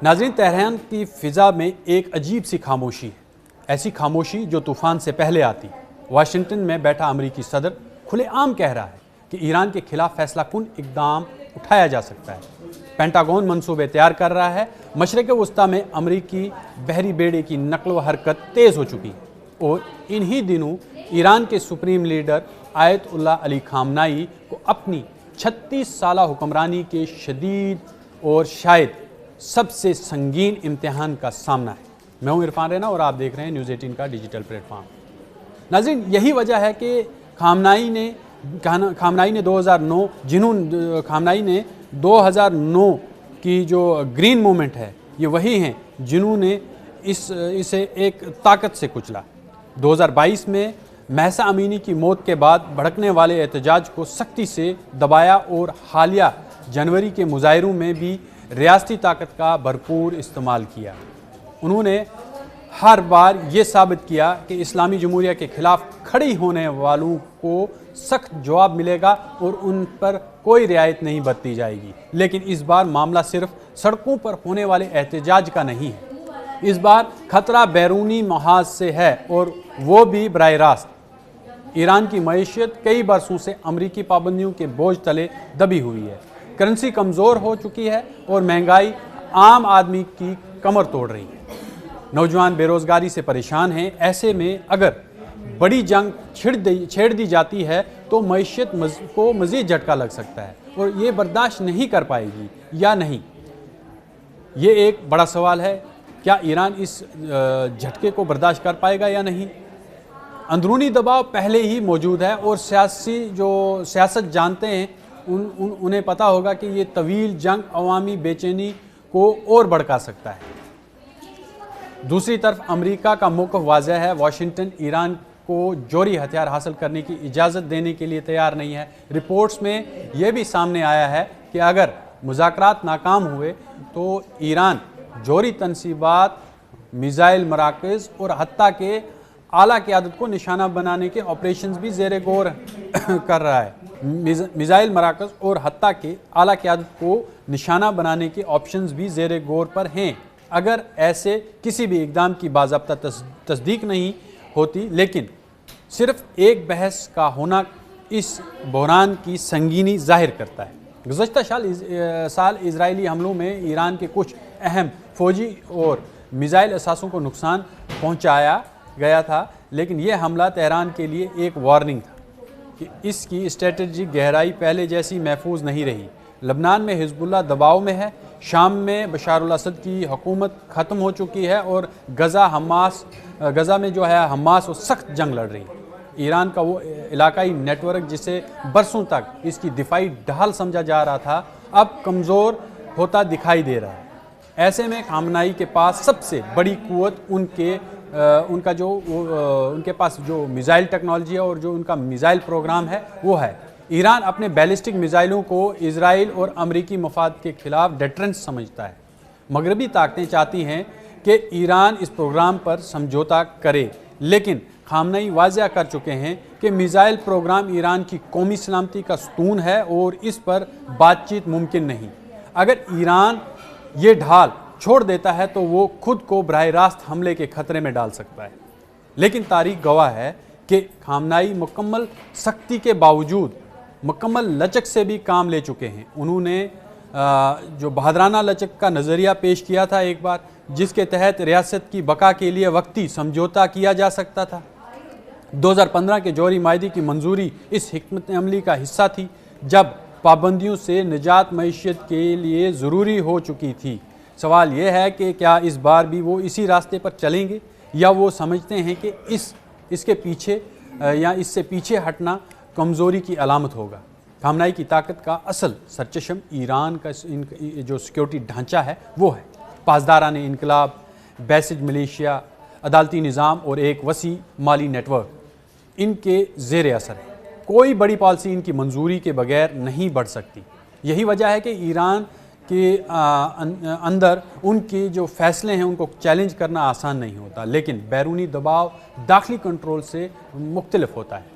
ناظرین، تہران کی فضا میں ایک عجیب سی خاموشی ہے، ایسی خاموشی جو طوفان سے پہلے آتی۔ واشنگٹن میں بیٹھا امریکی صدر کھلے عام کہہ رہا ہے کہ ایران کے خلاف فیصلہ کن اقدام اٹھایا جا سکتا ہے۔ پینٹاگون منصوبے تیار کر رہا ہے۔ مشرق وسطیٰ میں امریکی بحری بیڑے کی نقل و حرکت تیز ہو چکی ہے اور انہی دنوں ایران کے سپریم لیڈر آیت اللہ علی خامنائی کو اپنی 36 سالہ حکمرانی کے شدید اور شاید سب سے سنگین امتحان کا سامنا ہے۔ میں ہوں عرفان رینا اور آپ دیکھ رہے ہیں نیوز 18 کا ڈیجیٹل پلیٹ فارم۔ ناظرین، یہی وجہ ہے کہ خامنائی نے 2009 کی جو گرین موومنٹ ہے، یہ وہی ہیں جنہوں نے اسے ایک طاقت سے کچلا۔ 2022 میں مہسا امینی کی موت کے بعد بھڑکنے والے احتجاج کو سختی سے دبایا اور حالیہ جنوری کے مظاہروں میں بھی ریاستی طاقت کا بھرپور استعمال کیا۔ انہوں نے ہر بار یہ ثابت کیا کہ اسلامی جمہوریہ کے خلاف کھڑی ہونے والوں کو سخت جواب ملے گا اور ان پر کوئی رعایت نہیں برتی جائے گی۔ لیکن اس بار معاملہ صرف سڑکوں پر ہونے والے احتجاج کا نہیں ہے، اس بار خطرہ بیرونی محاذ سے ہے اور وہ بھی براہ راست۔ ایران کی معیشت کئی برسوں سے امریکی پابندیوں کے بوجھ تلے دبی ہوئی ہے، کرنسی کمزور ہو چکی ہے اور مہنگائی عام آدمی کی کمر توڑ رہی ہے۔ نوجوان بے روزگاری سے پریشان ہیں۔ ایسے میں اگر بڑی جنگ چھیڑ دی جاتی ہے تو معیشت کو مزید جھٹکا لگ سکتا ہے اور یہ برداشت نہیں کر پائے گی یا نہیں، یہ ایک بڑا سوال ہے۔ کیا ایران اس جھٹکے کو برداشت کر پائے گا یا نہیں؟ اندرونی دباؤ پہلے ہی موجود ہے اور سیاست جانتے ہیں، انہیں پتہ ہوگا کہ یہ طویل جنگ عوامی بے چینی کو اور بڑھا سکتا ہے۔ دوسری طرف امریکہ کا موقف واضح ہے۔ واشنگٹن ایران کو جوہری ہتھیار حاصل کرنے کی اجازت دینے کے لیے تیار نہیں ہے۔ رپورٹس میں یہ بھی سامنے آیا ہے کہ اگر مذاکرات ناکام ہوئے تو ایران جوہری تنصیبات، میزائل مراکز اور حتیٰ کہ اعلیٰ قیادت کو نشانہ بنانے کے آپریشنز بھی زیر غور کر رہا ہے۔ میزائل مراکز اور حتیٰ کہ اعلیٰ قیادت کو نشانہ بنانے کے آپشنز بھی زیر غور پر ہیں۔ اگر ایسے کسی بھی اقدام کی باضابطہ تصدیق نہیں ہوتی، لیکن صرف ایک بحث کا ہونا اس بحران کی سنگینی ظاہر کرتا ہے۔ گزشتہ سال اسرائیلی حملوں میں ایران کے کچھ اہم فوجی اور میزائل اثاثوں کو نقصان پہنچایا گیا تھا، لیکن یہ حملہ تہران کے لیے ایک وارننگ تھا کہ اس کی اسٹریٹجک گہرائی پہلے جیسی محفوظ نہیں رہی۔ لبنان میں حزب اللہ دباؤ میں ہے، شام میں بشار الاسد کی حکومت ختم ہو چکی ہے اور غزہ میں جو ہے حماس وہ سخت جنگ لڑ رہی ہے۔ ایران کا وہ علاقائی نیٹ ورک جسے برسوں تک اس کی دفاعی ڈھال سمجھا جا رہا تھا، اب کمزور ہوتا دکھائی دے رہا ہے۔ ایسے میں خامنائی کے پاس سب سے بڑی قوت ان کے پاس جو میزائل ٹیکنالوجی ہے اور جو ان کا میزائل پروگرام ہے وہ ہے۔ ایران اپنے بیلسٹک میزائلوں کو اسرائیل اور امریکی مفاد کے خلاف ڈیٹرنس سمجھتا ہے۔ مغربی طاقتیں چاہتی ہیں کہ ایران اس پروگرام پر سمجھوتا کرے، لیکن خامنائی واضح کر چکے ہیں کہ میزائل پروگرام ایران کی قومی سلامتی کا ستون ہے اور اس پر بات چیت ممکن نہیں۔ اگر ایران یہ ڈھال چھوڑ دیتا ہے تو وہ خود کو براہ راست حملے کے خطرے میں ڈال سکتا ہے۔ لیکن تاریخ گواہ ہے کہ خامنائی مکمل سختی کے باوجود مکمل لچک سے بھی کام لے چکے ہیں۔ انہوں نے جو بہادرانہ لچک کا نظریہ پیش کیا تھا ایک بار، جس کے تحت ریاست کی بقا کے لیے وقتی سمجھوتا کیا جا سکتا تھا۔ 2015 کے جوہری معاہدے کی منظوری اس حکمت عملی کا حصہ تھی، جب پابندیوں سے نجات معیشت کے لیے ضروری ہو چکی تھی۔ سوال یہ ہے کہ کیا اس بار بھی وہ اسی راستے پر چلیں گے یا وہ سمجھتے ہیں کہ اس کے پیچھے یا اس سے پیچھے ہٹنا کمزوری کی علامت ہوگا۔ خامنائی کی طاقت کا اصل سرچشم ایران کا جو سیکیورٹی ڈھانچہ ہے وہ ہے۔ پاسداران انقلاب، بیسج ملیشیا، عدالتی نظام اور ایک وسیع مالی نیٹ ورک ان کے زیر اثر ہے۔ کوئی بڑی پالیسی ان کی منظوری کے بغیر نہیں بڑھ سکتی۔ یہی وجہ ہے کہ ایران کے اندر ان کے جو فیصلے ہیں ان کو چیلنج کرنا آسان نہیں ہوتا، لیکن بیرونی دباؤ داخلی کنٹرول سے مختلف ہوتا ہے۔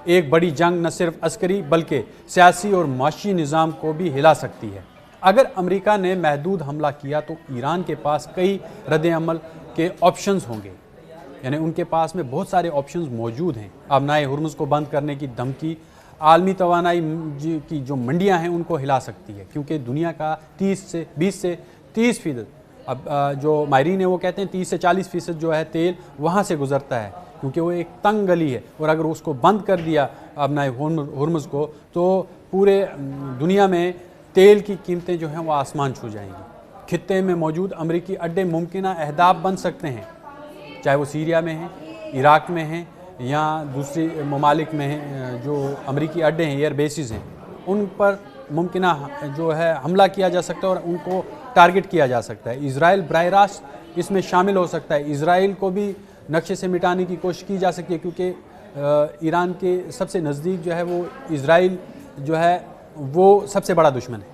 ایک بڑی جنگ نہ صرف عسکری بلکہ سیاسی اور معاشی نظام کو بھی ہلا سکتی ہے۔ اگر امریکہ نے محدود حملہ کیا تو ایران کے پاس کئی رد عمل کے آپشنز ہوں گے، یعنی ان کے پاس میں بہت سارے آپشنز موجود ہیں۔ آبنائے ہرمز کو بند کرنے کی دھمکی عالمی توانائی کی جو منڈیاں ہیں ان کو ہلا سکتی ہے، کیونکہ دنیا کا 20 سے 30% اب جو ماہرین ہیں وہ کہتے ہیں 30 سے 40% جو ہے تیل وہاں سے گزرتا ہے، کیونکہ وہ ایک تنگ گلی ہے، اور اگر اس کو بند کر دیا آبنائے ہرمز کو تو پورے دنیا میں تیل کی قیمتیں جو ہیں وہ آسمان چھو جائیں گی۔ خطے میں موجود امریکی اڈے ممکنہ اہداف بن سکتے ہیں، چاہے وہ سیریا میں ہیں، عراق میں ہیں یا دوسری ممالک میں ہیں۔ جو امریکی اڈے ہیں، ایئر بیسز ہیں، ان پر ممکنہ جو ہے حملہ کیا جا سکتا ہے اور ان کو ٹارگٹ کیا جا سکتا ہے۔ اسرائیل براہ راست اس میں شامل ہو سکتا ہے، اسرائیل کو بھی نقشے سے مٹانے کی کوشش کی جا سکتی ہے، کیونکہ ایران کے سب سے نزدیک جو ہے وہ اسرائیل جو ہے وہ سب سے بڑا دشمن ہے۔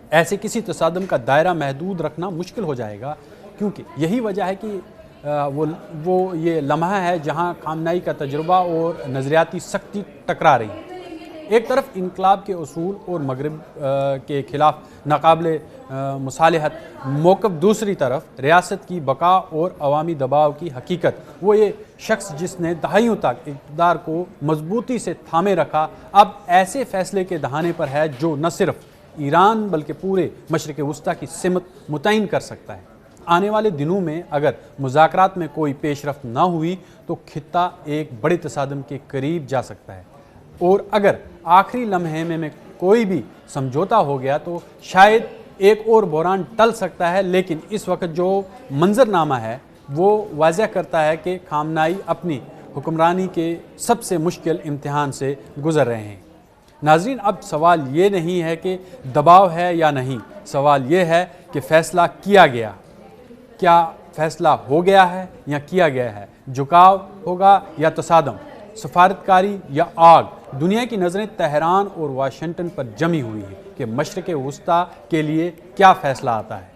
ایسے کسی تصادم کا دائرہ محدود رکھنا مشکل ہو جائے گا، کیونکہ یہی وجہ ہے کہ وہ یہ لمحہ ہے جہاں خامنائی کا تجربہ اور نظریاتی سختی ٹکرا رہی ہیں۔ ایک طرف انقلاب کے اصول اور مغرب کے خلاف ناقابل مصالحت موقف، دوسری طرف ریاست کی بقا اور عوامی دباؤ کی حقیقت۔ وہ یہ شخص جس نے دہائیوں تک اقتدار کو مضبوطی سے تھامے رکھا، اب ایسے فیصلے کے دہانے پر ہے جو نہ صرف ایران بلکہ پورے مشرق وسطیٰ کی سمت متعین کر سکتا ہے۔ آنے والے دنوں میں اگر مذاکرات میں کوئی پیش رفت نہ ہوئی تو خطہ ایک بڑے تصادم کے قریب جا سکتا ہے، اور اگر آخری لمحے میں کوئی بھی سمجھوتا ہو گیا تو شاید ایک اور بحران ٹل سکتا ہے۔ لیکن اس وقت جو منظرنامہ ہے وہ واضح کرتا ہے کہ خامنائی اپنی حکمرانی کے سب سے مشکل امتحان سے گزر رہے ہیں۔ ناظرین، اب سوال یہ نہیں ہے کہ دباؤ ہے یا نہیں، سوال یہ ہے کہ فیصلہ کیا گیا، کیا فیصلہ ہو گیا ہے یا کیا گیا ہے، جھکاؤ ہوگا یا تصادم، سفارتکاری یا آگ۔ دنیا کی نظریں تہران اور واشنگٹن پر جمی ہوئی ہیں کہ مشرق وسطیٰ کے لیے کیا فیصلہ آتا ہے۔